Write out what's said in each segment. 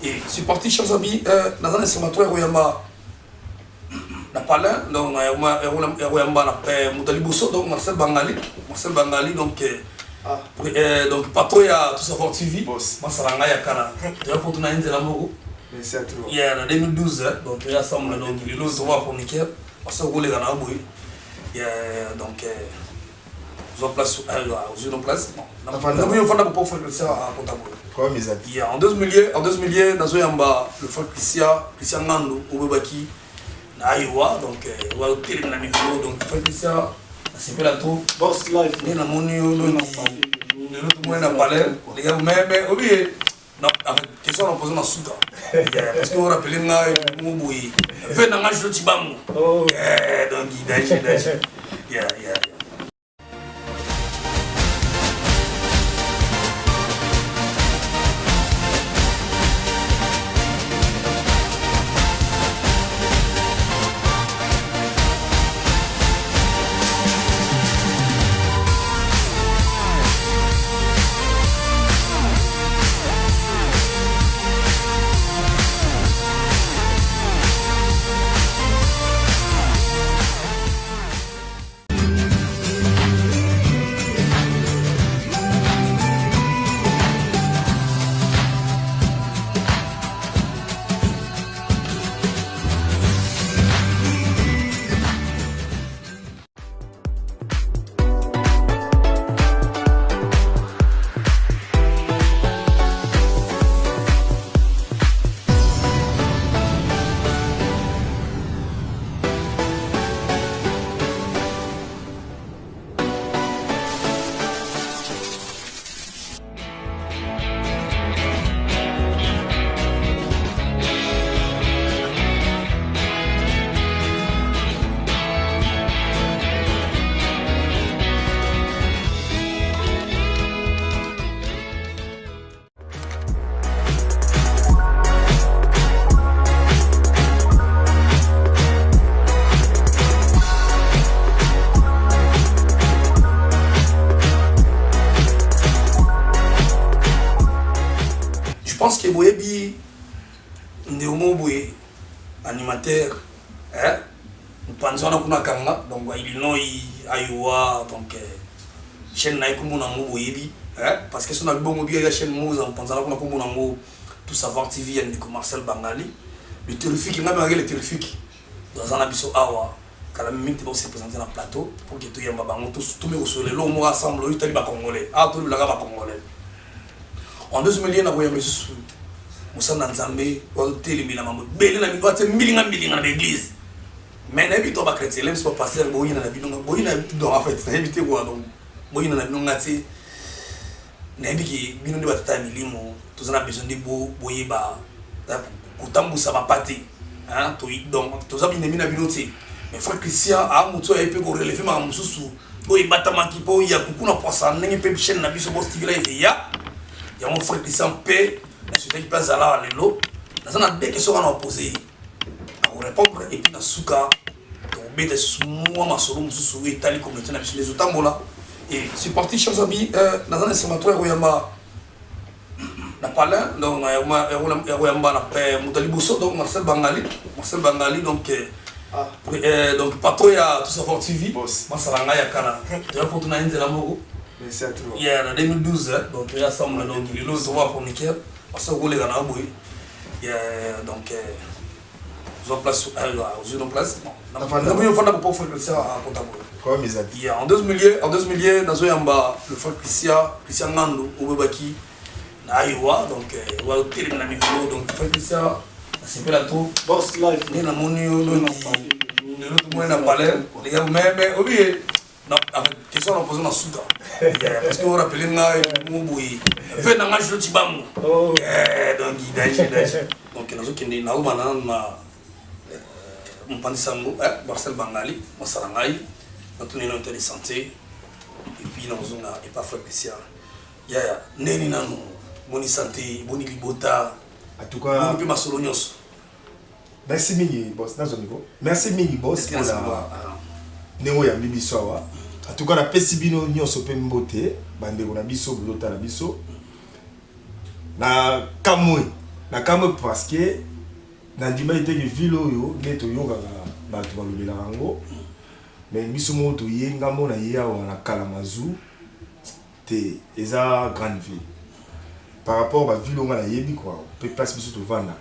Et c'est parti, chers amis, dans un estimatoire, il y a na palin donc donc Marcel Bangali donc donc patron ya tout savoir TV masalanga ya kana ya pour tuna nzela moko merci à toi yeah en 2012 donc il y a ensemble donc il est là pour voir pour niquer parce que les gars na boy donc zo place aux une place na fanda moi fanda pour faire ça à comptable quoi mes amis yeah en 2000 dans yamba le frère Christian Ngando Obebaki Aïwa, donc, on va terminer la vidéo, donc, Patricia, c'est pas la tour. Boss life. Il y a un monio, l'autre moyen n'a pas l'air. Les gars, mais, oubliez, non, avec question, on pose dans Souka. Parce que vous rappelez, on a un bouilli. Fait dans un jeu de Tibamou. Donc, il a dit, yeah. Je pense que Boyebi, Ndéomo Boye, animateur, nous pensons à Kuna Kanga, donc Illinois, Iowa, donc chaîne Naïkoumou Nango Boyebi, parce que si on a bon mobile, la chaîne Mouze, on pense à Kuna Koumou Nango, tout savoir TV, il y a Marcel Bangali, le terrifique, il y a même le terrifique, dans un abisso Awa, quand la même temps s'est présenté dans le plateau, pour que tout y ait un babango, tout le monde sur les lots, on rassemble, il y a des Congolais, tout le monde Congolais. En 2000, on a vu Moussa Nanzambe, on a vu l'église. Mais on a vu que les chrétiens ne sont pas passés à Boïna. En fait, on a évité quoi donc Boïna n'a pas été. On a vu que Bino de Batata Milimo, tous on a besoin de Boyeba, Koutambu Sabapati, donc tous on a besoin de Binoté. Mais frère Christian a montré un peu pour relever ma moussou. Boyeba Tamakipo, il y a beaucoup de poissons, il y a peu de chaînes, il y a beaucoup de stigla, il y a mon frère Christian P. Mais ce qui place à la l'élo, dans un des questions qu'on a posées, on répond et puis dans Souka, on met des mois ma solo sous Italie comme les autres mots et c'est parti chers amis dans un estimatoire où il y a na palin donc il y a donc Marcel Bangali donc donc patron ya tout savoir TV masalanga ya kana ya pour tuna nzela moko merci à toi yeah en 2012 donc il y a ensemble donc il est là pour voir pour niquer parce que les gars na boy donc zo place aux une place na fanda pour faire ça à comptable quoi mes amis yeah en 2000 dans yamba le frère Christian Ngando Obebaki Aïwa, donc on va terminer la vidéo, donc Patricia, c'est pas la tour. Boss life. Il y a un monio, l'autre moyen n'a pas l'air. Les gars, mais oubliez, non, avec question on pose dans Souka. Parce que vous rappelez, on a un bouilli. Fait dans un jeu de Tibamou. Donc il a dit. Donc il y a un qui est là où on pense à Marcel Bangali, Masarangaï, notre unité de santé, et puis dans une et pas Patricia. Il y a Néni Nanou. Boni santé, boni libota. En tout cas, merci Mingi Boss dans ce niveau. Merci Mingi Boss pour la néo ya bibiso. En tout cas, la pesibino nyo sope mbote, bande na biso bulota na biso. na kamwe parce que na ndima ite ke ville oyo neto yoka bato balobela yango mais biso mo to yenga mo na yawa na Kalamazoo te eza grande ville par rapport à ville on a yebi quoi peut passer biso to vanda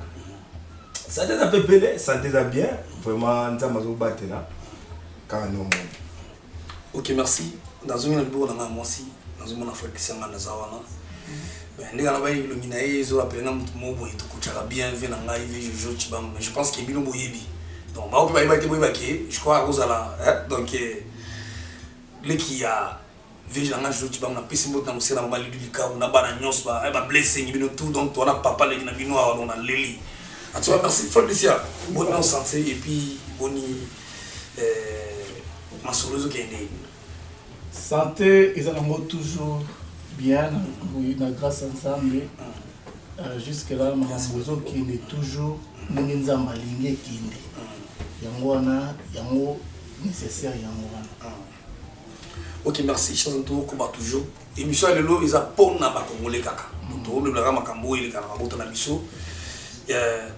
ça déjà pepele ça déjà bien vraiment nzama zo batela car non. OK, merci. Dans une vidéo dans moi aussi dans une Afrique sanga na zawana ndika na bayi lumina ezo apelanga mutu mobo eto kuchaka bien vena ngai vi jojo chibam mais je pense que bino boyebi donc ba opi ba te boyebake je crois ozala donc le qui a veja nga jojo chibam na pesi mbote na musela mama lidulika na bana nyos ba blessing bino tout donc toi na papa le na bino on a leli en tout cas merci Fabricia bonne santé et puis boni ma solozo qui est santé ils ont toujours bien, grâce ensemble, jusque-là, Marambozo qui est toujours Ninza Malingue qui est Yangwana, Yango nécessaire Yangwana. OK, merci. Je suis toujours. Émission de l'eau, ils apportent na Congolais kaka. Donc, le blagama Makambo, il est à la na biso.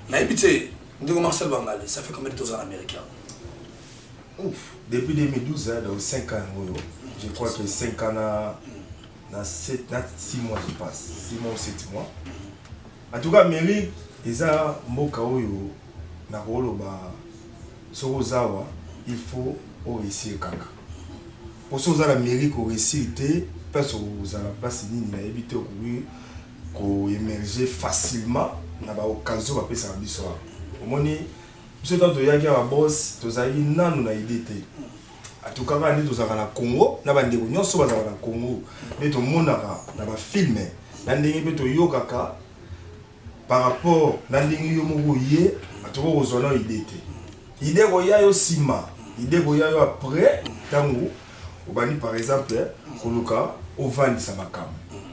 Na habité, nous Marcel Bangali, ça fait combien de temps en Amérique? Depuis 2012, donc 5 ans, je crois que 5 ans. 6 mois je passe, 6 mois ou 7 mois. En tout cas, Amérique, ils ont mboka oyo na koloba sokozawa, il faut réussir kaka. Pour ça aux Amérique réussir parce que vous avez place ni na éviter ko émerger facilement na ba occasion ba pesa biso. Omoni biso tanto yaki ba boss tozali nanu na idée te. En tout cas, nous sommes au Congo, nous sommes au Congo, nous sommes au film, nous sommes au par rapport à ce que nous avons fait, l'idée. L'idée est aussi l'idée est après, par exemple, au Vandi Samakam.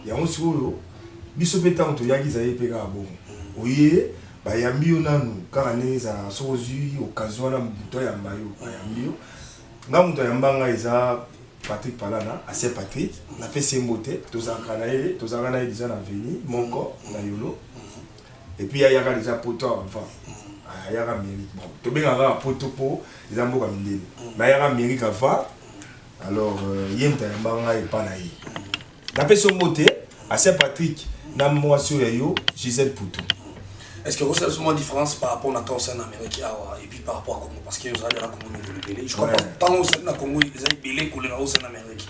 Il y a aussi biso petango to yaki zaye peka bon. Oye, ba yambi onanu car neza sozu occasion na muto ya mayo, yambi. Nga muto yambanga iza Patrick Palana, assez Patrick, na fait sembote, tozaka na déjà na veni, monko na yolo. Et puis il y a déjà poto avant. Il y a Amérique. Bon, to benga poto po, ils ont beaucoup mindele. Mais il y a Amérique avant. Alors yemta yambanga et pas na yi. Na fait sembote, assez Patrick, na moi sur yo, Gisèle Poutou. Est-ce que vous avez une différence par rapport à la en Amérique et puis par rapport à Congo? Parce que vous avez la Congo de je crois pas tant que vous avez la Congo, vous avez belé que les Russes en Amérique.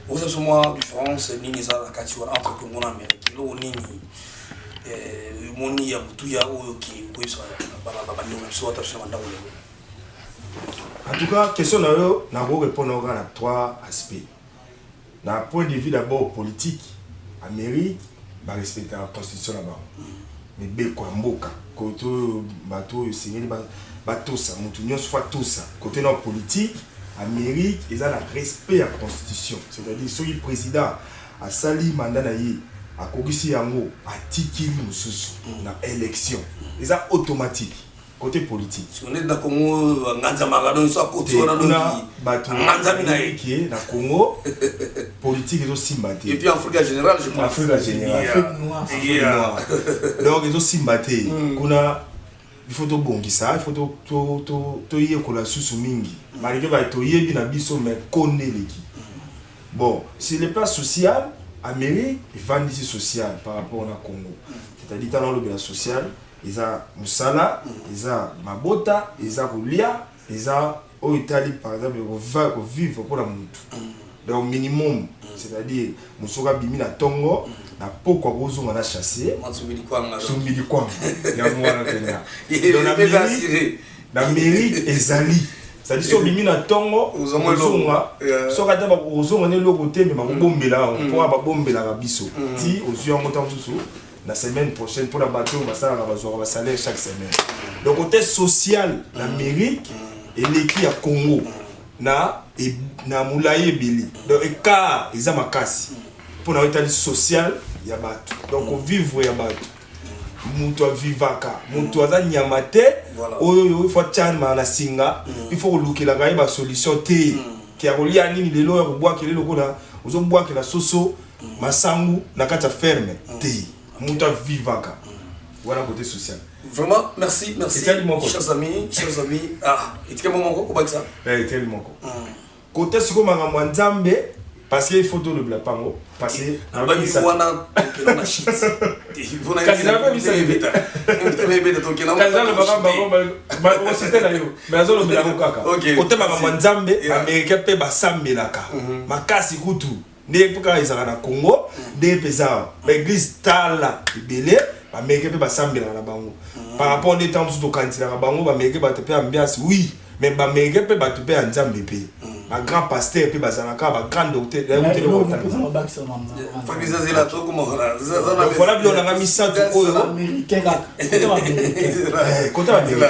Vous avez une différence entre Congo et Amérique. Là, on est moni ya mutu ya oyo ki kwisa ba so attention manda wole. En tout cas, question na yo na go répondre à 3 aspects. D'un point de vue d'abord politique, Amérique va respecter la constitution là-bas. Mais beko mboka koto bato singeli bato ça mutu nyos fois tout ça côté non politique Amérique ils ont le respect à la constitution, c'est-à-dire si le président a sali mandat na yi a kokisi yango atikili mususu na élection ils ont automatique côté politique. On est dans Congo nganza magado so côté on a bato nganza minaiki na Congo politique ils ont simbaté. Et puis en Afrique générale je pense. Afrique générale. Donc ils ont simbaté. Kuna il faut to bongisa, il faut to yekola susu mingi. Malgré ba to yebi na biso mais connaît l'équipe. Bon, sur le plan social, Amérique il va dire social par rapport à Congo. C'est-à-dire dans le plan social ils ont musala, ils ont mabota, ils ont roulia, ils ont au Italie par exemple vivre pour la mutu. Donc minimum, c'est-à-dire musoka bimi na tongo na poko bozo na chasser. Matsumili kwanga. Sumili kwanga. Ya mwana tena. Donc l'Amérique ezali. C'est-à-dire so bimi na tongo ozonga. So kata ba ozonga ne loko te mais ba bombela pour ba bombela ba biso. Ti ozyo ngota mususu. La semaine prochaine pour la bateau, on va salaire chaque semaine. Donc côté social, l'Amérique et l'équipe à Congo, na moulaye bili. Donc écart, ils ont ma casse. Pour l'état social, il y a bateau. Donc on vivre il y a bateau. Mutu vivaka, mutu aza nyamate. Il faut tchan na singa. Il faut looker la gaïba solution T. Qui a relié à nini les lois bois qui les locaux là. Ils ont bois que la soso masangu na kata ferme T. muta vivaka voilà côté social. Vraiment, merci, chers amis. Ah, et tu es mon moment, comment ça? Tellement. Côté ce que m'a Nzambe, parce qu'il faut tout le blapango, parce que on a shit. Vous n'avez pas mis ça. Côté m'a Nzambe, Américain pe basambelaka. Makasi kutu. Né pour quand ils sont au Congo, des pesards, l'église tala, belé. Américain peut pas sembler dans la bango. Par rapport aux temps où quand la bango, Américain va te payer ambiance, oui, mais Américain peut pas te payer en Zambie. Un grand pasteur peut pas s'enacrer, un grand docteur. Voilà, on a mis ça tout haut. Côté américain.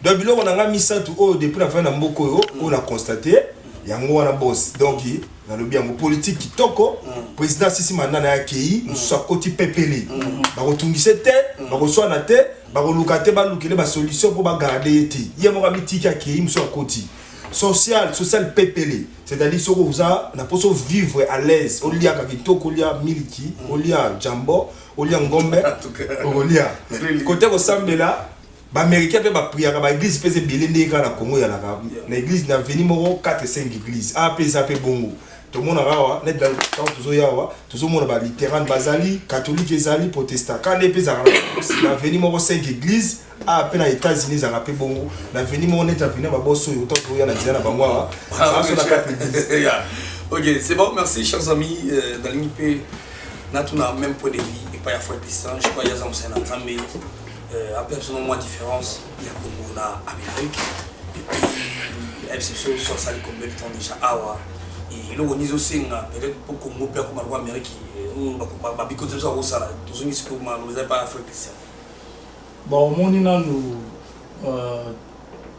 Donc, on a mis ça tout haut depuis la fin de Mboko, on a constaté, il y a un boss. Donc, dans le bien politique qui toko président Sisi Mandana accueilli nous soit côté pepele ba retungise te ba reçoit na te ba relukate ba lukele ba solution pour ba garder été yé mo mitiki accueilli nous soit côté social pepele, c'est-à-dire que vous na poso vivre à l'aise au lia ka kitoko lia miliki au lia jambo au lia ngombe au lia côté resembla ba américain pe ba prière ba église pese belende ka na Congo ya na église na veni moko 4 5 églises a pesa pe bongo. Tout le monde a net dans le temps tout le monde a littéral basali catholique ezali protestant quand les pays la venir mon 5 églises à peine aux États-Unis ça rappelle bon la venir mon net à venir ba bosso autant que y a na dina ba moi OK, c'est bon, merci chers amis dans l'IP na tout na même point de vie et pas ya fois puissant je crois y a ça c'est na Zambie absolument différence il y a Congo na Amérique et puis exception sur ça comme le temps déjà awa et le niveau aussi peut-être pour Congo peut comme en Amérique ou ba bikote ça ça tous les ce que vous n'avez pas Afrique. Bon mon ina nous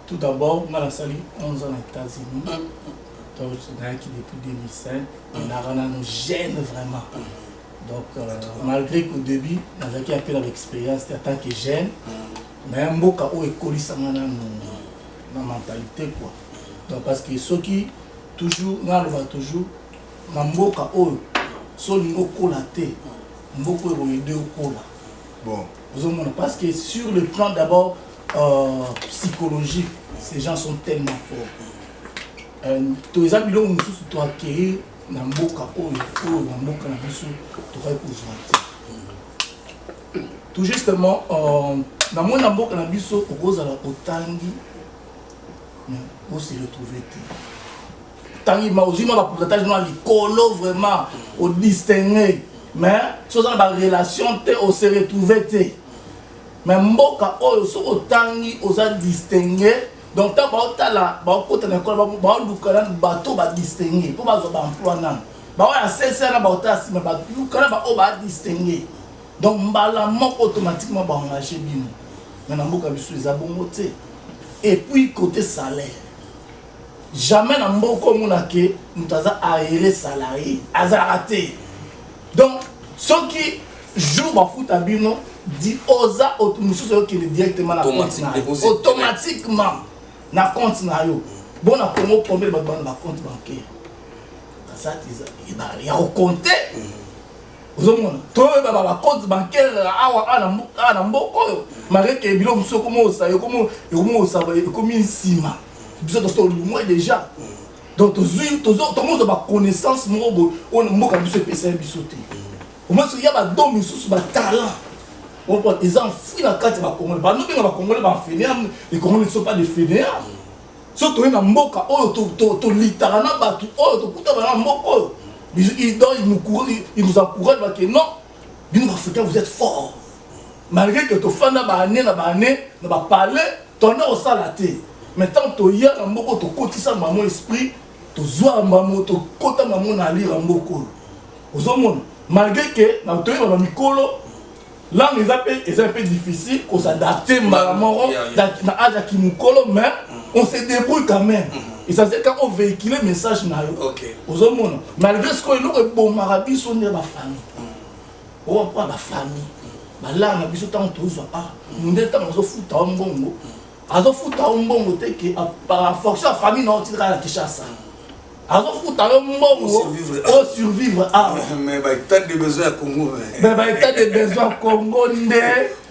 tout d'abord on a sali 11 ans aux États-Unis. Donc c'est là qui depuis 2005 on a rendu nos jeunes vraiment. Donc malgré qu'au début on avait un peu l'expérience en tant que jeune mais un mot où école ça dans la mentalité quoi. Donc parce que ceux qui toujours on va toujours na mboka oyo so lingo kolaté mboka oyo aider okola bon vous avez parce que sur le plan d'abord psychologique ces gens sont tellement forts tous les habitants nous tous doit acquérir na mboka oyo na mboka na biso to va poser tout justement na mona mboka na biso okozala otangi mais on se retrouver tangi ma aussi ma pourcentage dans l'école vraiment au distinguer mais sur dans la relation on se retrouver mais mboka oyo so otangi oza distinguer donc ta ba otala ba okota na école ba lukala bato ba distinguer pour ba zo ba emploi nan ba wa cessa na ba otala si ba lukala ba o ba distinguer donc mbala moko automatiquement ba engager bino mais na mboka biso les abongo te et puis côté salaire jamais na mboko monake mutaza aéré salarié azarate donc ceux qui jouent ba foot abino dit oza automususo qui directement na compte automatiquement na compte na yo bon na Congo combien ba compte bancaire ça il y a compter ozomona to ba compte bancaire awa ana mboko malgré que bilo musuko mo sa yo comme sa comme nsima biso to loin déjà donc tout le monde a connaissance mo on mboka biso pesa biso te au moins il y a ba dom mususu ba talent on peut les enfouis la carte ba Congolais ba nous bien ba Congolais ba fainéants les Congolais ne sont pas des fainéants surtout na mboka oyo to littéralement ba tout oyo to kuta ba mboka ils nous encouragent que non bien africains vous êtes forts malgré que to fanda ba année na ba parler ton au salaté mais tant to ya na mboka to kotisa maman esprit to zwa maman to kota maman na lire mboka ozomona malgré que na to ba mikolo là les un peu difficile qu'on s'adapter maman na âge qui mukolo mais on se débrouille quand même et ça c'est quand on véhicule le message na yo ozomona malgré ce que le bon marabi sont de la famille on pas la famille ba là na biso tant to zwa munde tant zo futa mbongo azo futa mbongo te que par fonction famille na otira la Kinshasa azofuta yo mbongo o survivre ah mais ba état de besoin à Congo mais ba état de besoin Congo ndé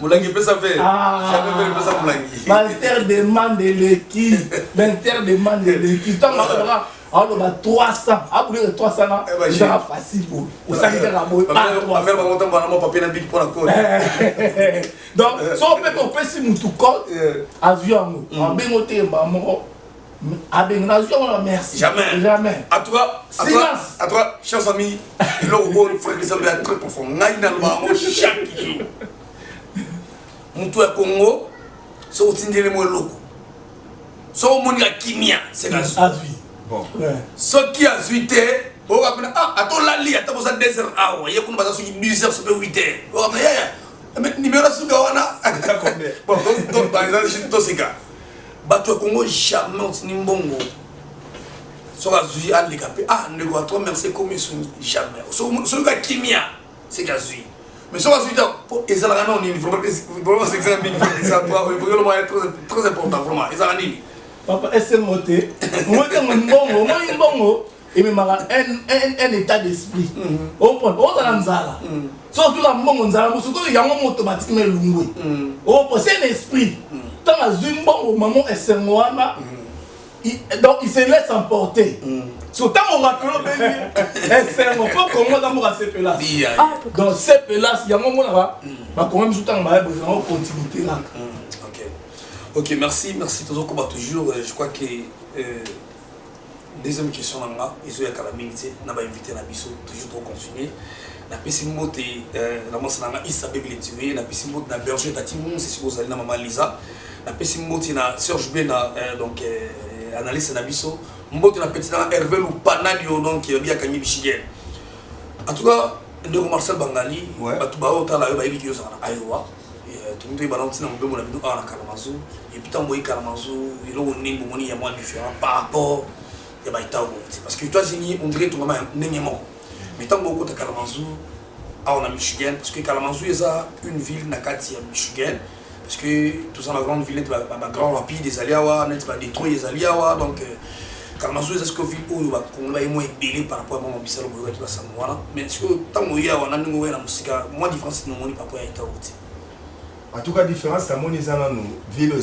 mulangi pesa fait jamais fait pesa mulangi l'inter demande l'équipe l'inter demande l'équipe tant que alors bah 300 après les 300 là c'est facile pour ça qui est là bon pas 300 papier na big pour la code donc si on peut si mutu code avion en bengoté mbamo avec avion merci jamais à toi chers amis il a bon frère qui s'appelle très profond ngaina le chaque jour mutu ya Congo so utindele mo loko so moni ya kimia c'est la vie. Bon. Ce qui a 8 heures, on va dire, ah, attends la lit, attends, ça 2 heures, ah, il y a qu'on va sur 10 heures, sur 8 heures. On va dire, mais numéro sur Gawana. Bon, donc, par exemple, je suis dans ces cas. Bateau Congo, jamais on s'y mbongo. Sur la zui, à l'écapé, ah, ne voit toi, merci, comme jamais. Sur le gars Kimia, c'est Gazui. Mais sur la zui, ils ont vraiment, vraiment, c'est très important, vraiment. Ils ont dit. Papa, est-ce que moté moi et même un état d'esprit on prend on a nzala sauf que la mbongo nzala musuko yango automatiquement lungwe on c'est un esprit tant la zumbongo maman esengwana donc il se laisse emporter surtout on rappelle esengo faut comment dans mon CPLAS donc CPLAS yango mona ba quand même surtout ba besoin continuité là. Ok, merci toujours toujours. Je crois que deuxième question là, ils ont la minute, n'a pas invité la biso toujours pour continuer. La pessimiste la masse n'a Isabelle Tué, la pessimiste na Berger Tatimon, c'est ce que vous allez na maman Lisa. La pessimiste na Serge Bena donc analyste na biso. Mbote na petit na Hervé Lupanadio donc bien Kanyi Bichigel. En tout cas, de Marcel Bangali, Batuba Otala ba ibiki yo sana Iowa. Tout le monde est dans le monde à Kalamazoo et puis tant que Kalamazoo il a un moins différent par rapport à parce que les États-Unis on dirait tout le monde mais tant que Kalamazoo on a Michigan parce que Kalamazoo est une ville nakati à Michigan parce que tout ça la grande ville est la grande rapide des Aliawa n'est pas Detroit des Aliawa donc Kalamazoo est ce que ville où on va moins belé par rapport à mon bisalo qui va savoir mais ce que tant que il y a on a nous la musique moi différence non par rapport à Itaouti. En tout cas, différence, c'est que nous avons une ville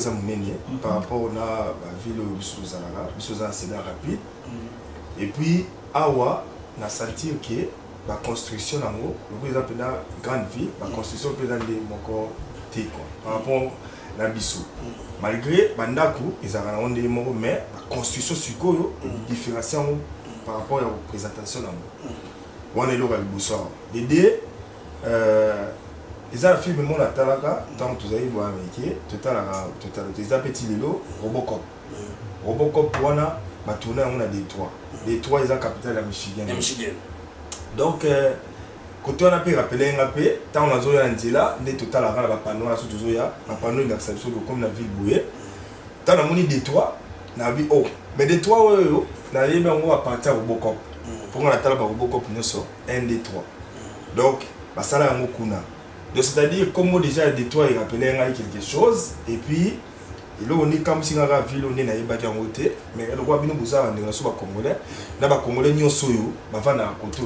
par rapport à la ville où nous avons assez rapide. Et puis, Awa, on a senti que la construction, nous avons une grande ville, la construction peut être par rapport à la Bissou. Malgré Bandaku, ils ont des mots, mais la construction est différente par rapport à la représentation. On est là avec le Boussard. Les deux, ils ont filmé mon atalaka tant que tu as eu un métier total ils ont petit lelo Robocop on a tourné on a des trois ils ont capitale à Michigan donc quand on a pu rappeler un peu tant on a zoé là les total à la panneau à surtout zoya la panneau d'accession comme la ville bouée tant on a moni des trois na bi oh mais des trois na yé mais on va partir Robocop pour on a talaka Robocop ne sort un des trois donc bah ça là on kuna. Donc c'est-à-dire comme déjà des toits il rappelait quelque chose et puis il est comme si on a ville on est na yebaki en côté mais le roi bino bouza on est sur congolais na ba congolais nyonso yo ba va na côté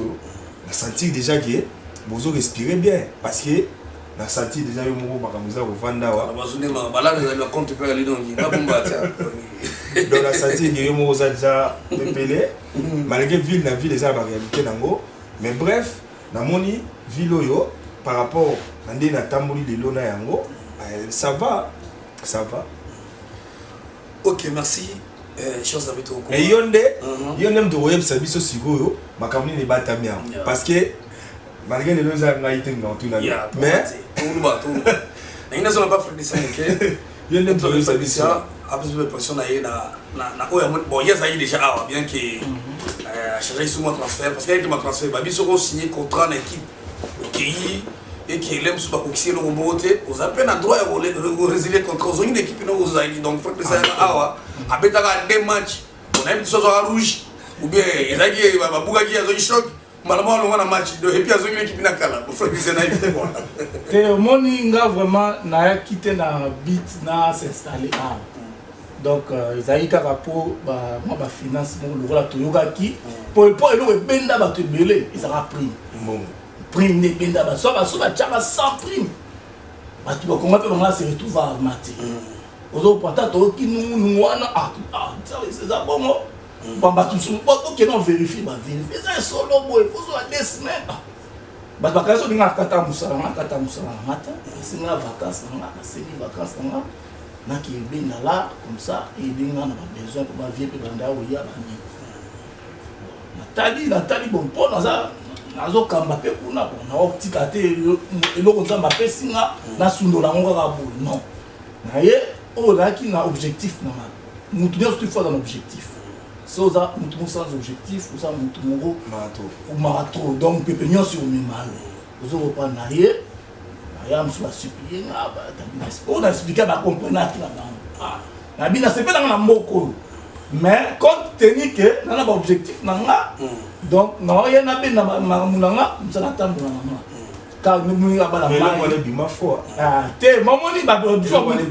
na sentir déjà que bozo respirer bien parce que na sentir déjà yo moko bakamuza ko vanda wa bazune ma balade za compte pe ali donc ba bomba tia donc la sentir que yo moko za déjà pepele malgré ville na ville za ba réalité nango mais bref na moni ville yo par rapport à des natamboli de l'ona yango ça va. Ok, merci. Chers amis de et yonde de web service sigoyo makamni ne batamia parce que malgré les lois ngaïté dans tout la mais tout na ina pas frère de ça OK yonde de web service a besoin de pression na oya bon yes ayi déjà bien que changer sur mon transfert parce que mon transfert babi soko signé contrat en équipe OK et qui aime sur la coxie le roboté aux appels à droit et résilier contre une équipe non aux aïe donc faut que ça awa abeta deux matchs on a une chose rouge ou bien ils a dit babuga qui a un choc malheureusement on a match de et puis ils ont une équipe na kala faut que ça n'aille quoi et moninga vraiment na quitté na bit na s'installer donc ezali kaka po moi bafinance moko lokola toyokaki po eloko ebenda bato ebele ezalaka prime nde ebenda bato so batiaka sans prime bato bakongo mpe bango se retrouve arma te ozopata toyoki nungu wana eza bongo bato okende ovérifie bavérifie eza esolo boye ozwa 2 semaines bato bakanisi olinga akata mosala nga te asenga vacance nanga asengi vacance nanga naki ebenda la comme ça ebenga na babesoin mpo bavie mpe banda oya bani natali bon mpo nazokamba mpe kuna bon naotika te eloko nzambe apesinga nasundola yango kaka boye non naye oyo nazalaki na objectif nanga mutu nyonso tu fois na objectif so oza mutu moko sans objectif oza mutu moko marathon donc pepe nyonso omema yo ozokopa na ye ya mosu basuplie nga oyo naexplike bacomprenaki na bango nabi nasepe nanga na mboka oyo mais compte tenu ke nana baobjectif na nga donc naoye nabenda makambo na nga komsa natambola na nga te mamoni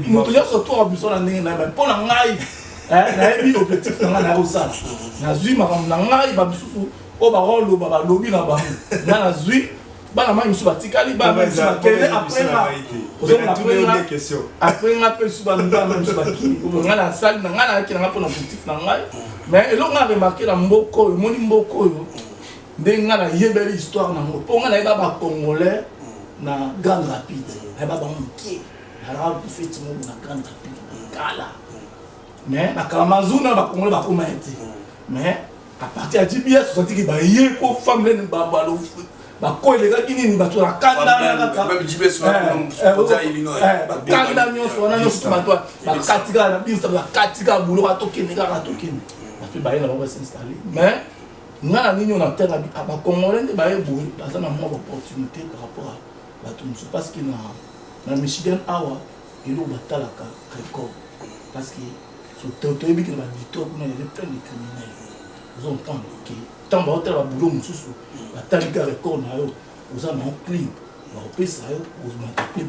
moto nyonso toka biso na ndenge na mpo na ngai nayebi objectif na ngai nayosala nazwi makambo na ngai bamisusu oyo bakoloba balobi na bango nga nazwi bana mai misu batikali bana misu bakende après nga mpe misu bana misu bakini nga nasali na ngai nayaki na nga mpo na objectif na ngai mais eloko nga remarke na mboka oyo emoni mboka oyo ndenge nga nayebeli histoire nango mpo nga nayeba bacongolais na grande rapide nayeba bango moke nalaka feti moko na grande rapide kala mais nakala mazuna bacongolais bakoma ye te mais à partir ya GBS osatiki baye po femme lene babalo bakoelekaki nini bato bakanda bakanda nyonso wana nyonso bato bakatika na biso bakatika bulo katokende kaka tokende bato baye na bango s'installer mais nga na nini on a terre bakongolais nde baye boye baza na mwa opportunité par rapport à bato mosusu parce que na Michigan awa eloko batalaka record parce que toyebi ke na badictoire kuna yavait plein de criminels vous entendez que tant baotala babulo mosusu batalika record na yo oza na clean baopesa yo ozomatape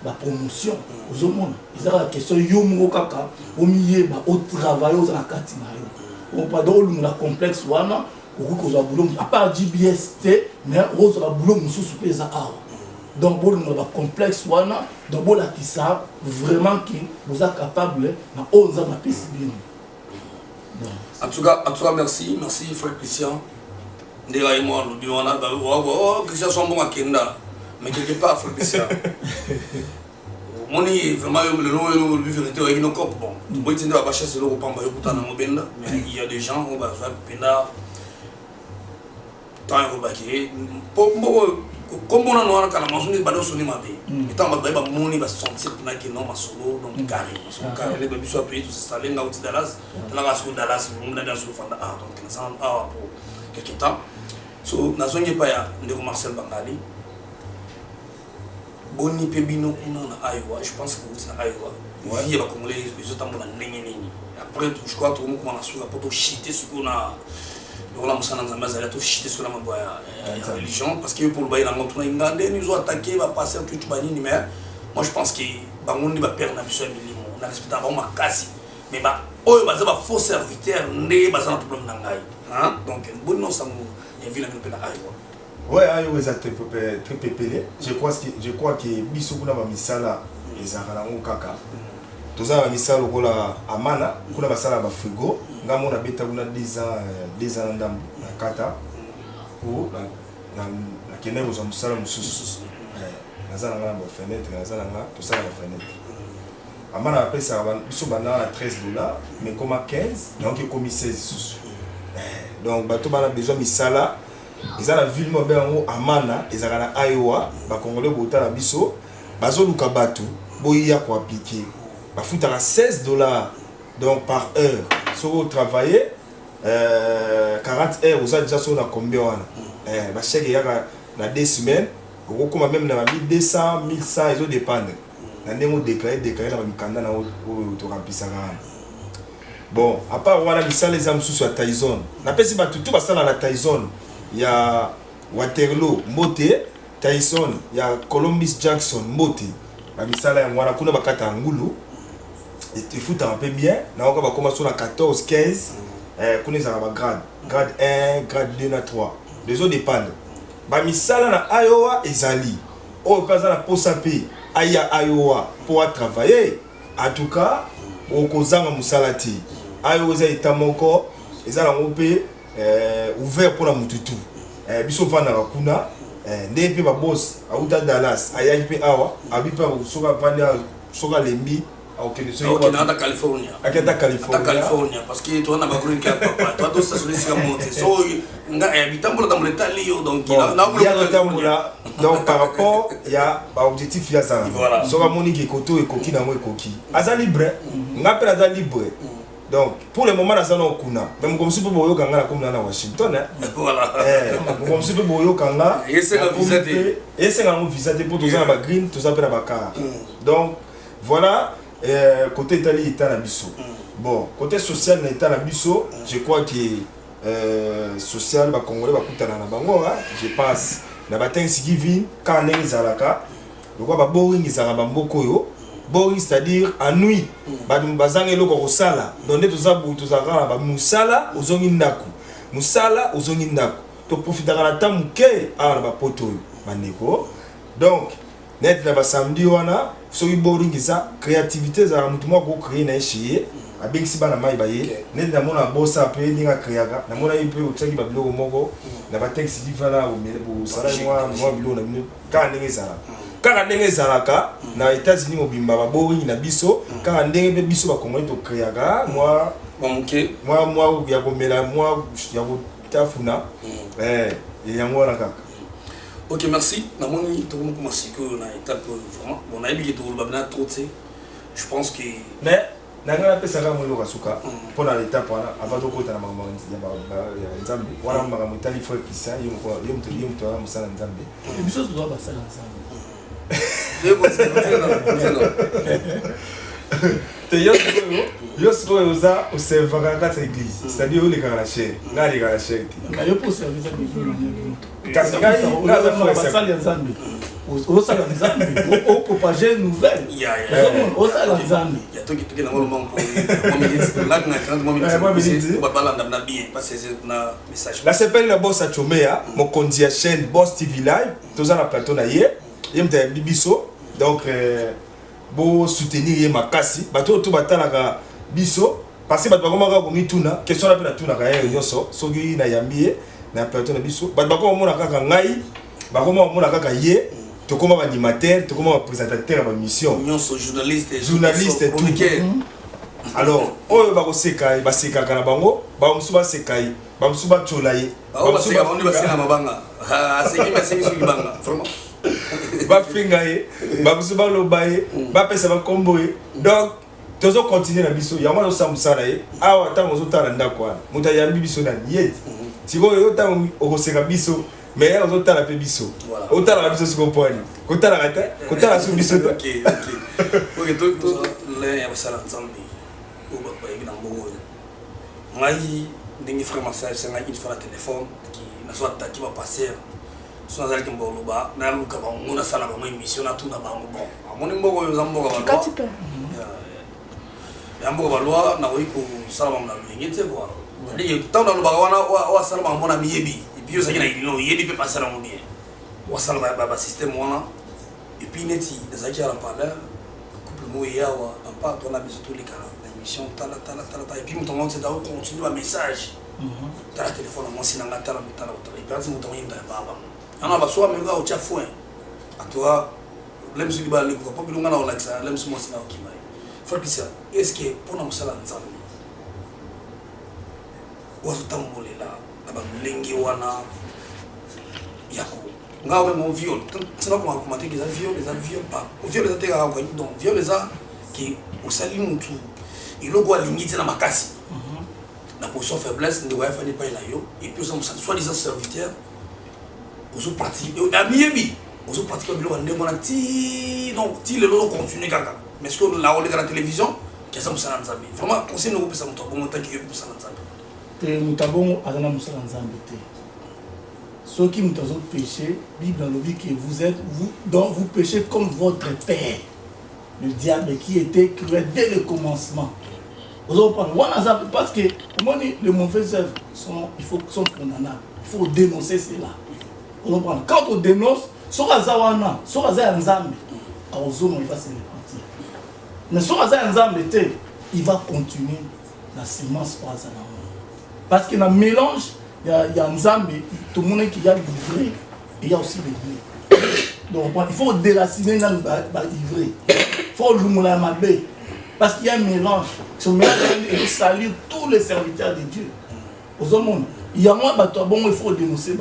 bapromotion ozomona ezaka question yo moko kaka omiyeba otravaille oza na kati na yo pardon olungola complexe wana okoki kozwa bulo à part GBS te mais ozwaka bulo mosusu mpe eza awa donc bolungola bacomplexe wana donc bolakisa vraiment ke boza capable na oyo nzambe apesi bino. En tout cas, merci frère Christian. Ndera moi nous disons on Christian sont bon à Kenda, mais quelque part frère Christian. Moni vraiment le vérité avec nos corps bon. Tu peux dire à Bacha c'est le repamba yo kutana mobenda, mais il y a des gens on va faire penda tant on va qui comme on a noir quand la maison est bado soni mabe. Et tant ba moni ba sentir na que non ma solo donc carré. Carré les bébés soit payé tout ça là au Dallas. Dans la school Dallas, on a dans sur fanda donc ça pour quelque temps. So na zonge pa ya ndeko Marcel Bangali. Boni pebino kuna na Iowa, je pense que vous na Iowa. Il y a ba congolais ils ont na ndenge nini. Après je crois tout le monde commence à pour chiter sur kuna donc là, on a mazala tout chité sur la religion parce que pour le bail dans mon tournoi ils ont attaqué va passer tout bani mais moi je pense que bangondi va perdre na biso milimo on a respecté avant ma kasi mais ba oyo baza ba faux serviteur ndé baza na problème na ngai hein donc bon non ça nous il vient na Iowa ouais Iowa est très pépélé je crois que biso kuna ba misala ezaka ngo kaka toza ba misala kola amana kuna basala ba frigo ngamo na beta kuna 10 ans ndambu na kata ou na kene aux musala mususu nazana ngana ba fenêtre nazana ngana tosala ba fenêtre amana pesa biso bana $13 mais comme à 15 donc comme 16 susu donc bato bana besoin misala ils la ville mo bengo amana ezaka na Iowa ba congolais bota na biso bazo luka batu boya ko appliquer ba futaka $16 donc par heure. Si vous travaillez 40 heures, vous avez déjà sur la combien bah chaque il y a 2 semaines, vous comme même dans 1200, 1100, ils ont dépendre. Dans des mots déclaré dans le Canada na au remplir bon, à part voilà les âmes sous la Tyson. Na pesi ba tout ça dans la Tyson. Il y a Waterloo, Mote, Tyson, il y a Columbus Jackson, Mote. Ba misala ya mwana kuna bakata ngulu. il faut un peu bien. On va commencer à 14, 15. On est à grade. Grade 1, grade 2, 3. Les autres dépendent. Bamisala na Iowa et Zali. Au cas où pour s'appeler Iowa pour travailler. En tout cas, au cas où Moussalati. Iowa est un moko. Ils ont ouvert pour la mututu. Biso vana kuna. Ndepe ba boss. Auta Dallas. Ayaji pe awa. Abipa soga vana soga lembi. Ok, dans Californie. Californie, parce que toi, on a pas cru qu'il y a papa. Toi, tu sais, c'est comme monter. So, on a habitant pour dans le Talio, donc il y a donc par rapport, il y a un objectif, il y a ça. So, on a moni qui est koto et koki na moi koki. Aza libre, on appelle aza libre. Donc, pour le moment, on a kuna. Même comme si pour boyo kanga comme na Washington. Voilà. Comme si pour boyo kanga. Et c'est la visiter. Et c'est la visiter pour tous les green, tout ça pour la car. Donc, voilà. Côté Italie, il est à Bisso. Bon, côté social, il est à Bisso. Je crois que social, les Congolais, je pense, na Thanksgiving, quand on est à la boring, boring, c'est-à-dire en nuit. Musala, tu profites de la temps donc, net na samedi wana soki boring ça créativité za mutu moko créer na chier abengisi bana mai baye net na mona bossa pe ninga créaka na mona ipe utaki ba biloko moko na ba texte divana o mele bo sala moi biloko na bino ka ndenge sala kaka ndenge salaka na États-Unis mobimba ba boring na biso kaka ndenge pe biso ba Congolais to créaka moi ya komela moi ya ko tafuna yango wana kaka. Ok, merci. Je pense que. Mais, je pour l'étape avant de côté yo sikoyo oza osevaka kati ya église c'est-à-dire olekaka na chaire nga alekaka na chaire te osala nzambe opropage nouvelle osala nzambe la sepeli na boss achomea mokonzi ya chaîne Boss TV Live toza na plateau na ye muta biso donc bo soutenir makasi bato to batalaka biso parce que bato bakomaka ko mituna question na pena tuna ka yoso soki na yambie na plateau na biso bato bakomona kaka ngai bakomona kaka ye to koma ba animateur to koma ba présentateur ba mission nyonso journaliste tout alors oyo bakoseka baseka kana bango ba musu basekai ba musu ba cholaye ba musu ba seka mabanga aseki baseki suki banga vraiment ba fingaye ba musu ba lobaye ba pesa ba komboye donc tozo continuer na biso yango no samusana ye awa ta mozo tala ndako wana muta yambi biso na yeti siko yo ta okoseka biso mais on a la pébiso. On a la biso sur le point. On a la rate. On a la soumission. Ok. Ok, donc les absents ensemble. Ou bah il dans beaucoup. Moi, dernier frère massage, c'est une fois le téléphone qui n'a soit qui va passer. Soit dans le temps où bas, dans le cas où on a ça là, on a une mission à tout d'abord. Bon, mon numéro est en bas. Yambo balwa na wiko salama na ngete kwa. Ndiye tanda lo bagawana wa salama mona miyebi. Puis ça qui n'a il y a des passer en bien. On s'en va ba système wana. Et puis neti ça qui a la parler couple moya wa papa on a besoin tous les cas l'émission tala et puis mon c'est d'avoir continuer un message. Dans le téléphone moi si nanga tala et puis mon temps yinda baba. Ana ba so amenga o chafouin. À toi l'aime sur ba le pas bilunga na like ça l'aime sur moi c'est na okimai. Faut que ça est-ce que pour na musala nzambe. Wa tutambolela lengi wana yako ngawe mo viol tuna ko makomate que les viol pas viol les ateka ko donc viol les a qui osali mutu iloko alingi na makasi na position faiblesse ndi wa fani pa ila yo et puis ça soit disant serviteur ozo pratique amiebi ozo pratique bilo ndé mona ti donc ti le lo continue kaka mais ce que la la télévision que ça musana nzambe vraiment conseil no pesa mutu bon tant que yo musana nzambe Mutabongo azana musala nzambe te. Ceux qui nous ont péché, Bible dans le dit que vous êtes vous donc vous péchez comme votre père. le diable qui était cruel dès le commencement. Parce que les mauvaises œuvres sont condamnables. Il faut dénoncer cela. Quand on dénonce, il va se repentir. Mais il va continuer la sémence. Parce qu'il y a un mélange, il y a un Nzambe, tout le monde qui a livré, et il y a aussi le blé. Donc il faut déraciner l'ivré. Il faut l'oumoula mabé. Parce qu'il y a un mélange. Ce mélange est salir tous les serviteurs de Dieu. Aux hommes, il y a moins de bon, il faut dénoncer.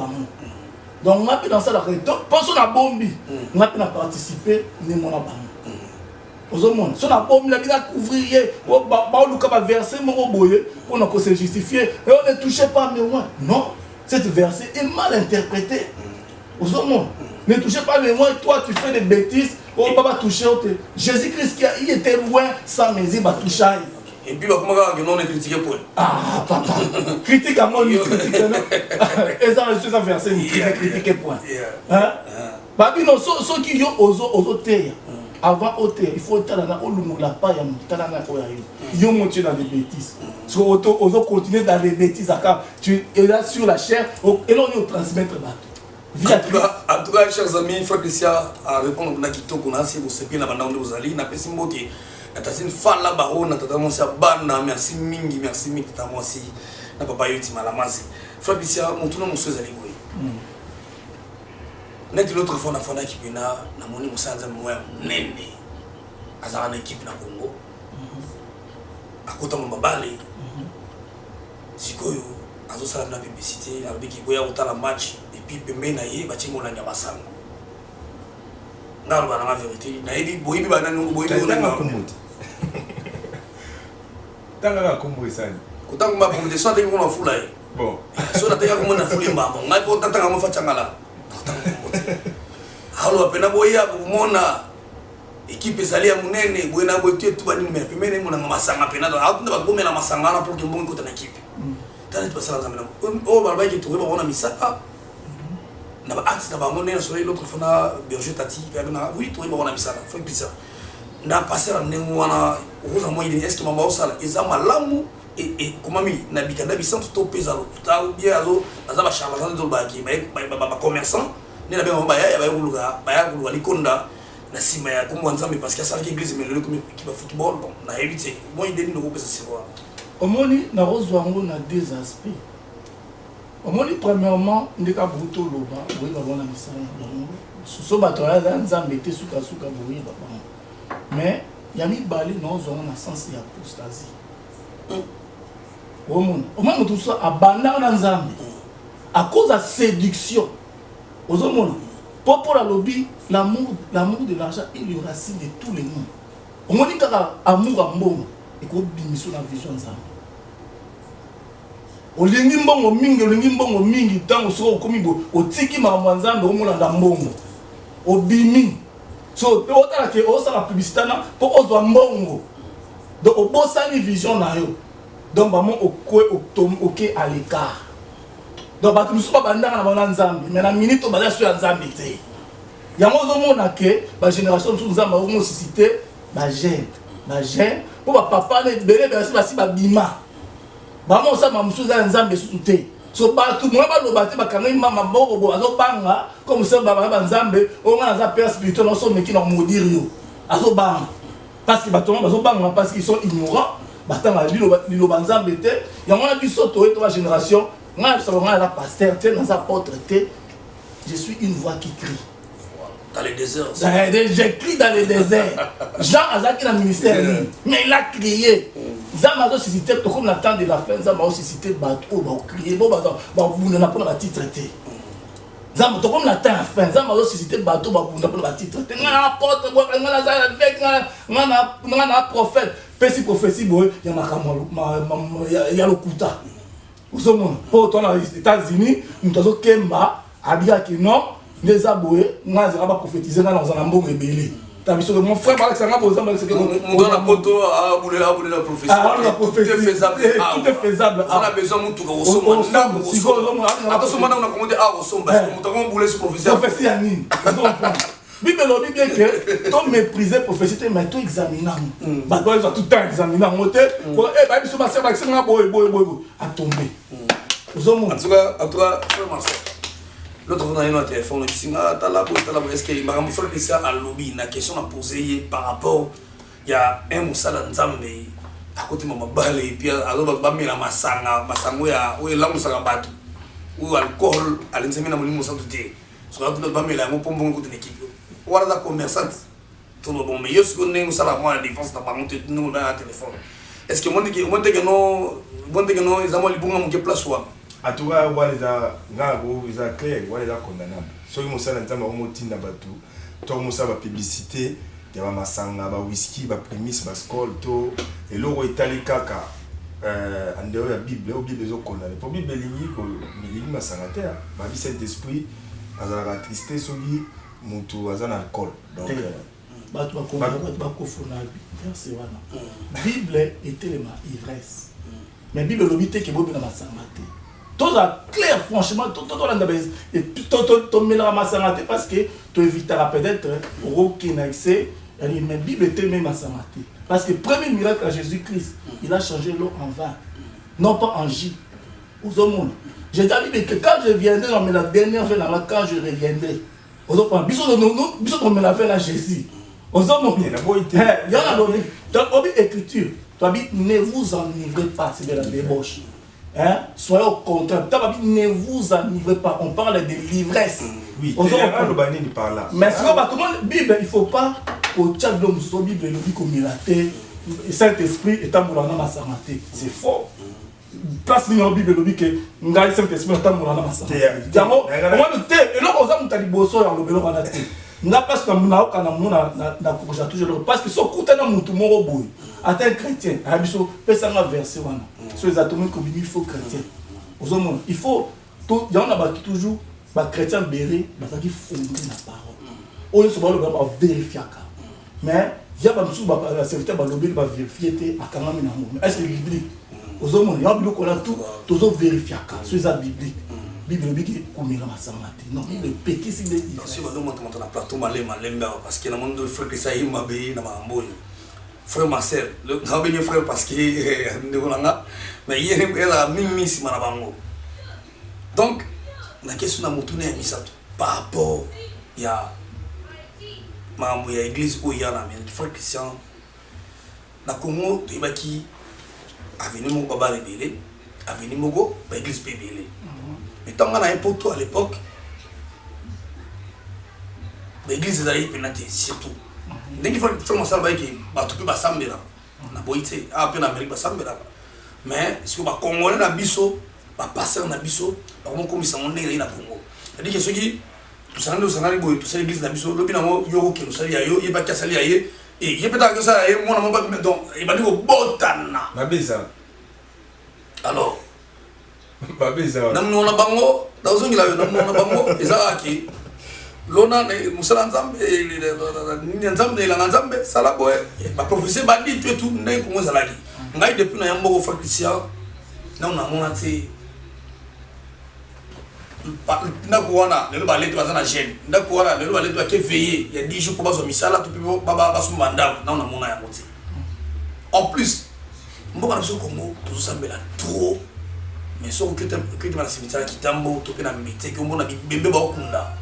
Donc on a pu dans ça la réalité. Pensons à Bombi, on a pu participer, on est mon abandon. Aux hommes, si on a Bombi, on a couvrir, on a versé mon boye, on a se justifier, et on ne touchait pas mes moins. Non, cette verset est mal interprété. Aux hommes, ne touchez pas mes moins, toi tu fais des bêtises. On ne va pas toucher. Jésus-Christ, il était loin sans mes il va toucher. Et puis, comment on est critiqué pour eux? Ah, papa. Critique à moi, il critique. Et ça, je suis un verset, il critique pour eux. Bah, non, ceux qui ont aux terres, avant aux terres, il faut être dans la paille, il y a monté dans des bêtises. Parce qu'on continue dans des bêtises. Tu es là sur la chair, et là, on est au transmettre. En tout cas, chers amis, frère Christian, à répondre à Kitoko, si vous savez, vous allez, une fan là-bas, merci mingi, tata moi aussi, na papa yoti malamasi. Frère Christian, on tourne mon soeur allez boy. Net l'autre fois na fona qui pena na moni musanza moya nene. Azara na équipe na Congo. Akota mo babale. Sikoyo azo sala na publicité, albiki boya otala match. Puis pembe na ye bati mo na nyabasanga ngalo bana la vérité na yebi boyi bi bana ngo boyi na kombote tanga kombo isani kutanga ma pour de santé ko na fula ye bon so na teka ko na fula mbambo ngai ko tanga mo fatangala halo apena boyi ya kumona équipe ezali ya munene boyi na boyi tu bani me pembe mo na masanga pena do akunda ba bomela masanga na pour que mbongo ko na équipe tani pas ça zamena o balba ki to ba ona misaka na ba acte na ba ngone so l'autre fois na berger tati na oui toi ba na misala faut pizza na passer na ngwana oza mo ile est-ce que mama osala eza malamu et comment mi na bikanda bisanto to pesa lo ta ou bien azo azaba charlatan do ba ki ba commerçant ne na ba ya ba kuluga likonda na sima ya comme Nzambe parce que ça l'église mais le comme qui va football bon na éviter moi idée ni ko pesa sirwa omoni na rozwango na deux aspects. Omoni premièrement ndeka buto loba boyi ba bona misala bango so bato ya Nzambe te suka boyi ba bango mais yami bali na ozwango na sens ya apostasie omoni tout ça abanda na Nzambe à cause de séduction ozomona pour la lobby l'amour de l'argent est le racine de tous les noms omoni kaka amour ambongo et ko bimiso na vision Nzambe olingi mbongo mingi tango soko komi bo otiki makambo Nzambe omolanda mbongo obimi so otala ke osala publicité na po ozwa mbongo donc obosani vision na yo donc bamo oké à l'écart donc bato biso babandaka na bana Nzambe mais na minute obaza so ya Nzambe te yango ozomona ke bagénération mosusu Nzambe akomosisite bagene po bapapa na ebele basi babima bamo osama mosusu ya Nzambe susu te so bato mwa baloba te bakangai mama moko azobanga comme ça baba Nzambe onga naza père spirituel osomeki na modire yo azobanga parce que bato bazobanga parce qu'ils sont ignorants batanga liloba Nzambe te yango na biso toye to ba génération nga la pasteur te naza apôtre te je suis une voix qui crie dans les déserts. J'écris dans les déserts. Jean Azaki dans le ministère, mais il a crié. Zama a suscité, comme la temps de la fin, Zama a suscité, il a crié, il n'a pas de titre. Zama, comme la temps de la fin, Zama a suscité, il n'a pas de titre. Il y a un apôtre, il y a un prophète. Petit prophétie, il y a le Kouta. Vous savez, pour les États-Unis, nous avons Kemba, Abia qui non. Les aboués, nous avons prophétisé dans un ambon rebelle. Mon frère, mon la poto a aboulé la prophétie. Tout est faisable. Tout est faisable. On a besoin de tout ressources. Attention, maintenant on a commandé à ressources parce que nous avons boulé sur prophétie. Prophétie à Nîmes. Bible lobi bien que to mépriser prophétie mais to examiner ba doit tout temps examiner moté eh ba biso ba se ba singa boy a tomber en tout cas vraiment ça l'autre fois dans un téléphone il singa tala est-ce que ma me faire ça à lobby na question à poser par rapport il y a un musala nzambe à côté mama balé et puis alors ba mela masango ya o la musala batu ou alcool à l'insami na molimo santo te so la tout ba mela mo pombo ko de l'équipe voilà la commerçante tout le bon mais yo ce qu'on est musala moi la défense na pas monter nous dans téléphone est-ce que moi que non ils ont libunga mo ke place wa en tout cas waliza ngabo iza clair waliza condamnable so ki musala nzamba o motinda batu to musala publicité ya ba masanga ba whisky ba prémisse ba skol to eloko itali kaka andeo ya bible o bible zo condamné pour bible lingi ko milingi masanga te ba bi cet esprit azala triste soki mutu azana alcool donc batu ba kofona verset wana bible était les ivresse mais bible lobité ke bobe na masanga te tout ça clair franchement tout la ndabez et tout mélange masanga te parce que tu éviteras peut-être aucun accès mais bible était même masanga te parce que premier miracle à Jésus-Christ il a changé l'eau en vin non pas en jus aux hommes j'ai dit que quand je viendrai dans la dernière fois là quand je reviendrai aux hommes biso on la fait là Jésus aux hommes il y a l'objet donc écriture toi ne vous enivrez pas c'est de la débauche. Hein? Soyez au contraire. Ne vous enivrez pas. On parle de l'ivresse. Oui, mais si on Bible, il ne faut pas que chaque homme soit Bible le dit comme il a été. Saint-Esprit est amoureux ma santé. C'est faux. Place dans la Bible le dit que Ngai Saint-Esprit est amoureux ma santé. Diamo, on va le thé. Et là, on va nous bosso dans le bélo on a thé. N'a pas ce qu'on a courage toujours parce que ce côté na mutu moro boy. Attends chrétien, abiso pesa na verset wana. Sur les atomes comme il faut chrétien. Aux hommes, il faut tout il y en a ba toujours ba chrétien béré, ba qui fonder la parole. On se va le vérifier ka. Mais il y a ba musu ba la serviteur ba lobby ba vérifier té akanga mina mo. Est-ce que biblique? Aux hommes, il y a bilo ko la tout vérifier ka. Sur les biblique. Bible biblique komira masamate. Non, il pété si des. Si on monte na plateau malemba parce que na monde frère que ça il m'a bé na mambo. Frère Marcel, le grand frère parce que mais il y a mimi si manabango. Donc la question na mutune ya misato par rapport ya mambo ya église où il y a na frère Christian na Congo to ibaki avenue mo baba rebelé avenue mogo ba église rebelé. Mais tant qu'on a un poteau à l'époque l'église est allée pénalité surtout. Dès qu'il faut faire ça, il va tout faire ça. Na boité, après en Amérique, ça mais si on va Congolais na biso, va passer na biso, par contre comme ils sont nés na Congo. C'est-à-dire que ceux qui tout ça tout ça l'église na biso, lobi na mo yoko ke no sali ayo, yeba ka sali aye, et yeba ta que ça aye, moi na mo pas donc il va dire botana. Mabeza. Alors Mabeza. Namno na bango, dazo ngila yo namno na bango, ezaki lona musala nzambe nzambe la nzambe sala boy ba prophétie ba dit tout ndé ko ngozalaki ngai depuis na yambo ko fabricia na mona ti na ko wana le ba leto bazana jeune nda ko wana le ba leto ke veiller il y a 10 jours pour bazo misala tout pipo baba baso manda na mona ya moti en plus mboka na so Congo to sambela trop mais so que tu na cimetière kitambo to pena mbite ko mbona bembe ba okunda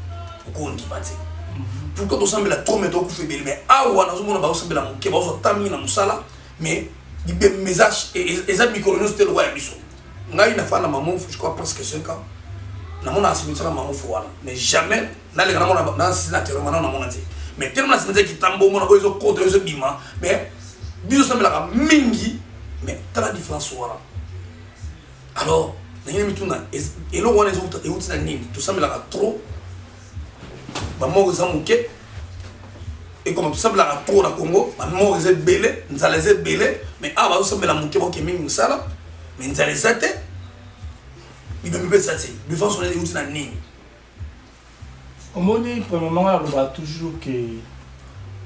pourquoi tu sembles la trop mais tu fais mais ah ouais nous on va aussi bien que va aussi taminer na musala mais il y a des messages et ça micro-coloniaux c'était le roi biso ngai na fa na maman je crois presque 5 ans na mon cimetière maman fo wana mais jamais na le grand na sénateur na mon ati mais tellement na cimetière qui tambo mon ozo côté ozo bima mais biso semble la mingi mais t'as la différence wana alors na yemi tuna et lo wana ezo et utina nini tu semble la trop ba mort zamuke et comme tout semble la trop na Congo ba mort est belé nzala est belé mais ah ba semble la muke ba ke mingi musala mais nzala zate il veut me ça c'est défense on est utina nini au moins premièrement on va toujours que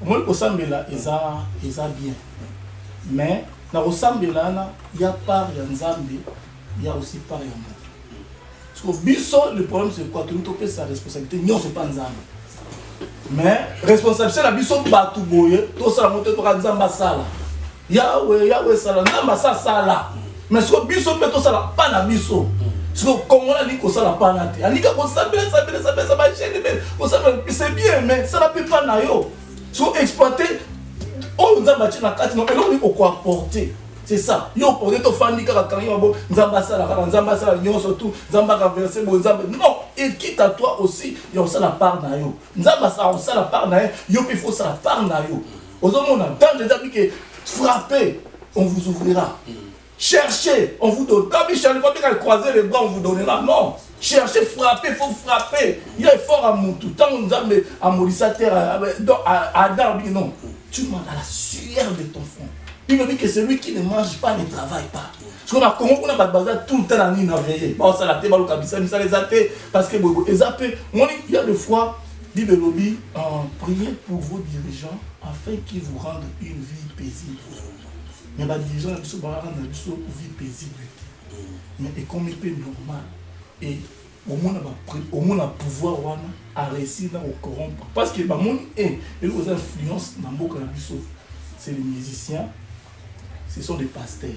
au moins au sambela eza bien mais na au sambela na il y a part ya nzambe il y a aussi part ya moto parce que biso le problème c'est quoi tout le monde sa responsabilité non c'est pas nzambe mais responsabilité la biso batu boye to sala moto to kanzamba sala Yahweh sala namba sala mais ce que biso pe to sala pas na biso ce que Congolais liko sala pas na te alika ko sabela ça va chaîne ko sabela c'est bien mais ça la peut pas na yo so exploiter on nzamba na kati no eloko liko ko apporter. C'est ça. Yo pour to fandi kaka kanyo bo nzamba sala nyonso tout nzamba ka verser bo nzamba non et quitte à toi aussi yo ça la part na yo nzamba ça la part na yo il faut ça la part na yo ozomona dans les amis que frappez on vous ouvrira cherchez on vous donne comme Michel faut bien croiser les bras on vous donnera non cherchez frappez faut frapper il est fort à mon tout tant nzamba à molisateur à darbi non tu demandes à la sueur de ton front. Il me dit que celui qui ne mange pas ne travaille pas. Parce qu'on a Congo, on a bazar tout le temps dans l'île veillé. On s'est laté, ça les a fait parce que il y a des fois, dit le lobby, priez pour vos dirigeants afin qu'ils vous rendent une vie paisible. Mais les dirigeants ils rendent une vie paisible. Mais et comme il peut normal et au moins a pouvoir à réussir dans le corrompre. Parce que le monde est aux influences dans le c'est les musiciens. Ce sont des pasteurs.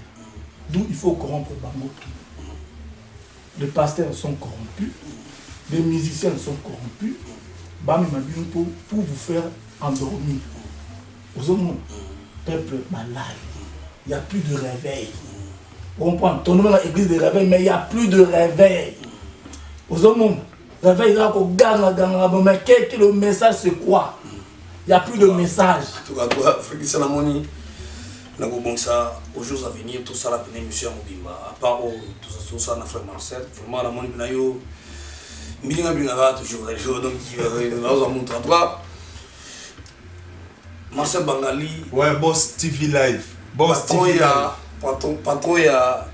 D'où il faut corrompre Bamoto. Les pasteurs sont corrompus, les musiciens sont corrompus. Pour vous faire endormir. Aux hommes, peuple malade. Il n'y a plus de réveil. On prend ton nom dans l'église de réveil, mais il n'y a plus de réveil. Aux hommes, réveil là qu'on gagne, mais quel est le message, c'est quoi? Il n'y a plus de message. Tout cas, toi, frère Salamoni. Aux jours à venir, tout ça, la peine, monsieur Mobimba, à part tout ça, na frère Marcel, vraiment, la monnaie, Binayo, Milinga Bingara, toujours les jours, donc, il va nous montrer. En tout cas, Marcel Bangali. Ouais, Boss TV Live. Boss TV Live. Patron, il y a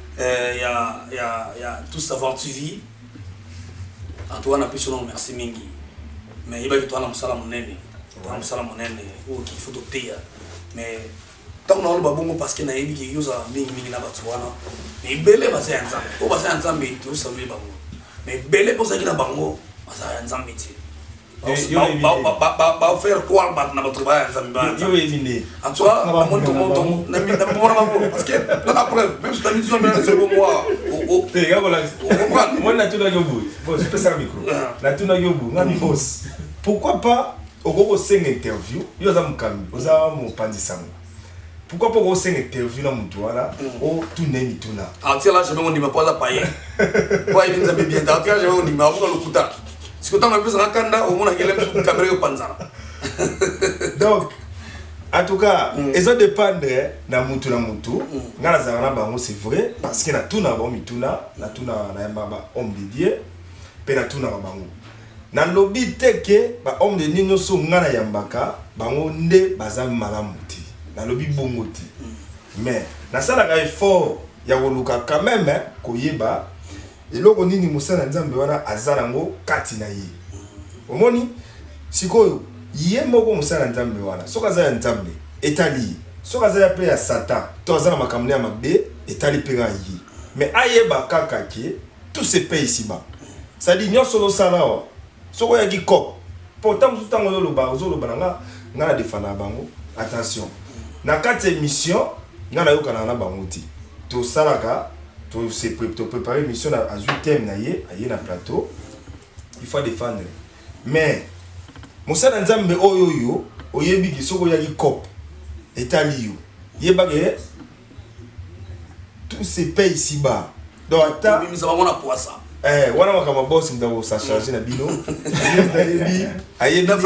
tout savoir TV. En tout cas, on a pu se merci Mingi. Mais il va y avoir un salam monnaie. Un salam monnaie, il faut doter. Mais. Tant que nous avons parce que nous avons dit que nous avons mis na batouana mais belé basé ensemble au basé ensemble tout ça lui bango mais belé pour ça qui na bango basé ensemble métier ba faire quoi ba na votre ba ensemble ba yo éliminé en tout cas mon na mi na bango parce que la preuve même si tu as mis sur le moi au moi na tout na yobu bon je peux ça micro na tout na yobu ngami boss pourquoi pas au gros 5 interview yo za mukambi oza mo pandisanga. Pourquoi pas vous avez une interview dans mon toit là? Oh, tout n'est ni tout là. Ah, tiens là, je vais vous dire, pas à payer. Pourquoi il nous a bien tard? Tiens, je vais vous dire, mais vous le coûter. Si vous avez plus de caméra, au moins, il y a une caméra au panzana. Donc, en tout cas, ils ont dépendé de Moutou. C'est vrai, parce qu'il y a tout dans le Mituna, il y a tout dans l'homme de Dieu, puis il y a tout dans le Bango. Dans le lobby, l'homme de Nino Songana Yambaka, Bango Nde Bazam Malamuti. Dans le bibongoti mais na sala ga effort ya koluka quand même koyeba eloko nini musana nzambe wana azalango kati na ye omoni sikoyo ye moko musana nzambe wana soka za ya nzambe etali soka za ya pe ya satan to azana makamne ya mabe etali pe ga yi mais ayeba kaka ke tout se paye ici-bas ça dit nyo solo sala wa soko ya ki kop pourtant tout temps lo ba zo lo bananga ngana defana bango attention. Dans cette émission, nous avons dit que nous avons préparé l'émission à 8e na plateau. Il faut défendre. Mais, Moussa Nzambe Oyoyo, Oyebi qui sont yaki cop, Etali yo. Tout se paye ici-bas. Donc, attends. Nous avons un poisson. Wana makama boss ndabo sa charger na bino. Ayebi na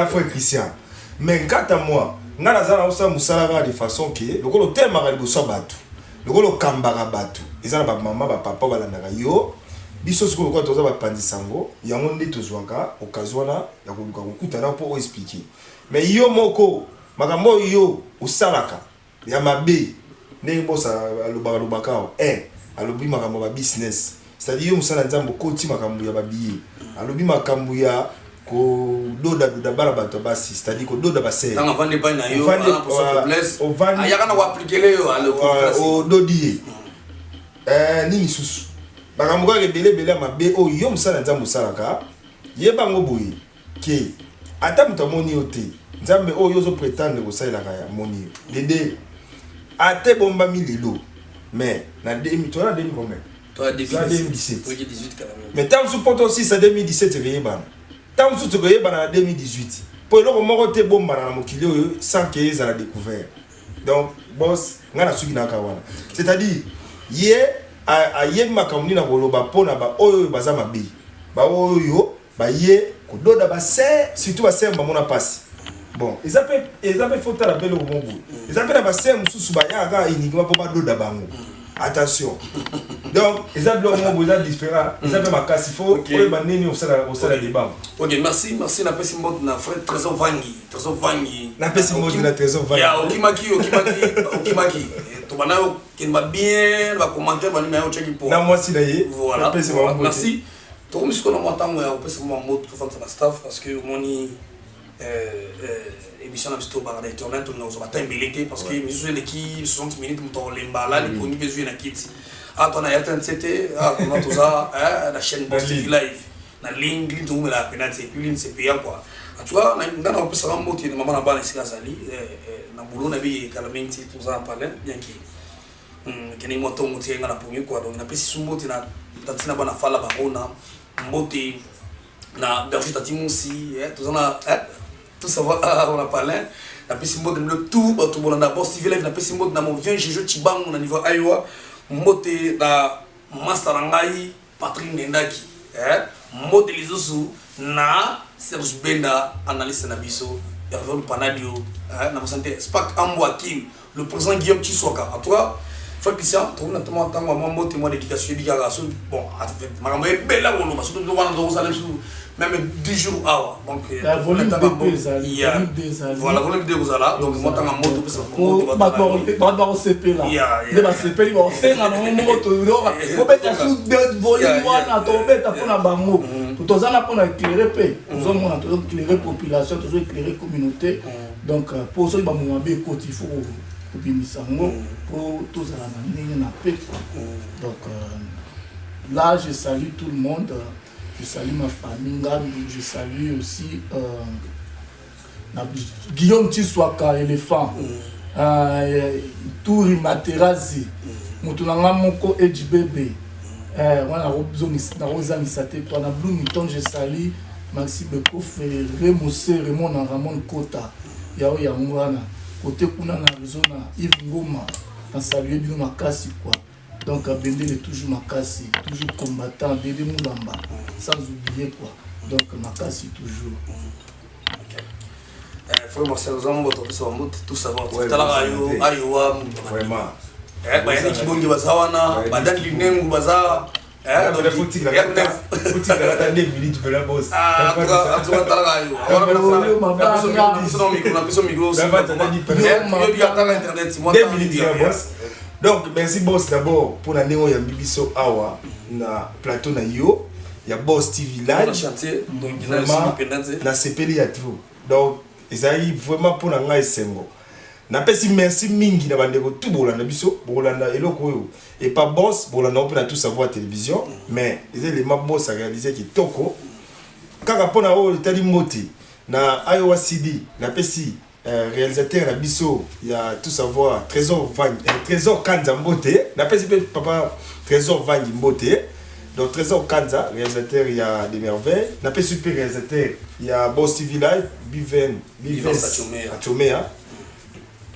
frère Christian. Mais quant à moi, nous avons de façon que le thème est le sabatu, le kambara batu. Ils ont maman, papa, yo. Biso ce que nous avons pandisango, il y a un des occasion pour expliquer. Mais yo moko, magambo yo usalaka, ya mabe, ne bossa alobaka alobi makambo ba business. C'est-à-dire yo musala nzambo koti makambo ya babiye. Alobi makambo ya ko doda bala bato basi, c'est-à-dire ko doda basé. Dans vendre pas na yo, pour sa faiblesse. Ayaka na appliquer le yo au dodier. Nini susu. Makambo ka rebele mabe o yo musala nzambo salaka. Ye bango boye. que ata muta moni ote nzambe oyo zo prétendre ko ça la ya moni dede ate bomba mililo mais na 2000 toi na 2000 combien toi 2017 oui 18 quand même mais tant sous poto aussi ça 2017 réeba tant sous te réeba na 2018 pour le moko te bomba na mokili oyo sans que ils a découvert donc boss ngana suki na kawana c'est-à-dire ye a ye makamuni na koloba pona ba oyo baza mabe ba oyo ba ye kododa ba ser surtout ba ser ba mona passe bon ils appellent faut ta rappel au mongo ils appellent ba ser mususu ba ya ga uniquement pour ba doda bango attention donc ils appellent au mongo ils différent ils appellent ma casse il faut oyo ba nini au sala débat. OK, merci na pesi mot na frère Trésor Vangi na pesi mot na Trésor Vangi ya okimaki to bana qui va bien va commenter ba numéro check pour na moi si na ye voilà merci to comme ce qu'on a montant ya pesi mot to faire ça staff parce que moni émission na bisto ba internet on nous va t'embeliter parce que nous l'équipe 60 minutes on lembala les connus besoin na kit on a RTNCT on a tout ça la chaîne Boss TV live na ligne tout me la penalty puis ligne c'est payant quoi en tout cas on a opé ça moti de maman na bana sika sali na boulot na bi calamity tout ça en parler bien que ni moto moti ngana pour quoi donc na pesi moti na tatina bana fala ba ona moti na berger tatimusi tout ça tout ça on a parlé na pesi moti le tout bon na Boss TV live na pesi moti na mon vient Jojo Chibango na niveau Iowa moti na master ngai Patrick Ndaki modéliser sous na Serge Benda analyste na biso Hervé Panadio na santé Spak Ambwa King le président Guillaume Chisoka en tout cas frère Christian tout na tellement tant moi témoin d'éducation bigara bon makambo bella wolo parce que nous wana do salem sous même 10 jours awa donc la volume voilà volume de gozala donc moi tant moto pour ba CP là de ba CP ba senga no moto ko beta sous de volume wana to beta pona bango tout ça na pona éclairer pe nous on a tout éclairer population tout éclairer communauté donc pour ça ba mo be ko il faut bimisango pour tous à la manière na pe donc là je salue tout le monde. Je salue ma famille, je salue aussi Guillaume Tiswaka, éléphant, Touri Materazi, Moutounanga Moko Edjibebe, je salue Maxi Bekof, Raymond C, Raymond Ramon Kota, Yao Yamouana, côté Kuna na Arizona, Yves Ngoma, on salue Bino Makasi quoi. Donc Bendel est toujours Makassi, toujours combattant, Bébé Moulamba, sans oublier quoi. Donc Makassi toujours. Frère Marcel Zambo, tout savoir. Tout à l'heure, Ayoua, vraiment. Bayani Kibongi Bazawana, Badan Linengu Baza. Donc il faut que la minutes de la bosse. Ah, tu vas t'arranger. Donc merci boss d'abord pour la néo ya Bibiso Awa na plateau na yo ya Boss TV live chantier donc na sepeli ya tout donc ezali vraiment pour na ngai sengo na pesi merci mingi na bandeko tout bolanda biso bolanda eloko yo et pas boss bolanda on peut tout savoir télévision mais les éléments boss a réalisé qui toko kaka pona o tali moti na Iowa CD na pesi réalisateur Abisso, il y a tout savoir Trésor Vangi, Trésor Kanza Mbote, n'appelle papa Trésor Vangi Mbote. Donc Trésor Kanza, réalisateur il y a des merveilles, n'appelle super réalisateur il y a Boss TV Live, Biven Achomea,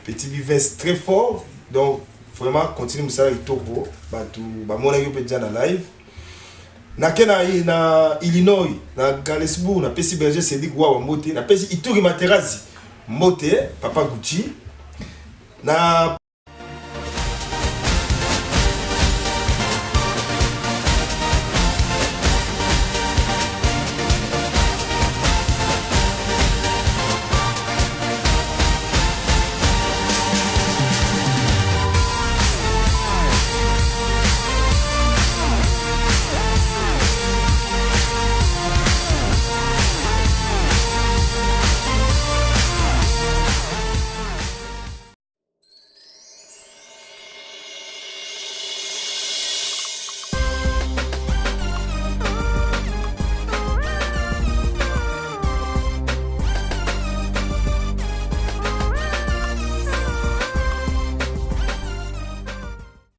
petit Biven très fort. Donc vraiment continue ça avec Togo, bah tout, bah mon ami peut dire dans live. Na Illinois, na Galesburg, na pesi Berger Cédric Wawa Mbote, na pesi Ituri Materazi Moté, Papa Gucci, na